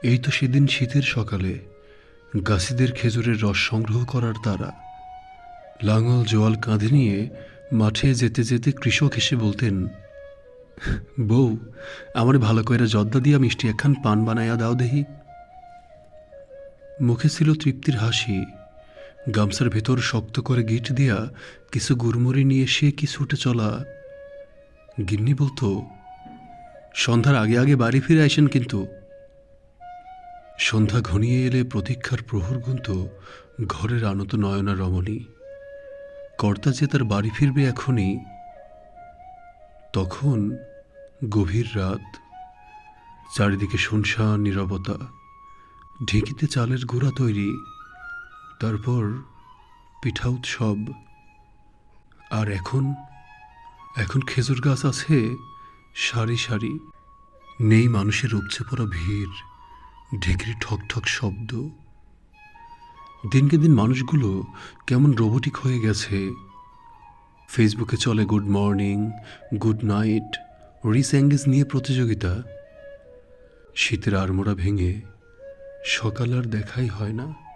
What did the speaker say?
এই তো সেদিন শীতের সকালে গাছিদের খেজুরের রস সংগ্রহ করার তাড়া। লাঙল জোয়াল কাঁধে নিয়ে মাঠে যেতে যেতে কৃষক এসে বলতেন, বউ, আমার ভালো কইরা জর্দা দিয়া মিষ্টি একখান পান বানাইয়া দাও দেহি। মুখে ছিল তৃপ্তির হাসি, গামছার ভেতর শক্ত করে গিট দিয়া কিছু গুড়মুড়ি নিয়ে সে কি ছুটে চলা। গিন্নি বলতো, সন্ধ্যার আগে আগে বাড়ি ফিরে আসেন কিন্তু। সন্ধ্যা ঘনিয়ে এলে প্রতীক্ষার প্রহর গুনত ঘরের আনত নয়না রমণী। কর্তা যে তার বাড়ি ফিরবে এখনই। তখন গভীর রাত, চারিদিকে শুনশান নীরবতা, ঢেঁকিতে চালের গুঁড়া তৈরি, তারপর পিঠা উৎসব। আর এখন এখন খেজুর গাছ আছে সারি সারি, নেই মানুষের উপচে পড়া ভিড়, ঢেকির ঠক ঠক শব্দ। দিনকে দিন মানুষগুলো কেমন রোবোটিক হয়ে গেছে। ফেসবুকে চলে গুড মর্নিং, গুড নাইট, রিস্যাঙ্গেজ নিয়ে প্রতিযোগিতা। শীতের আড়মোড়া ভেঙে সকাল আর দেখাই হয় না।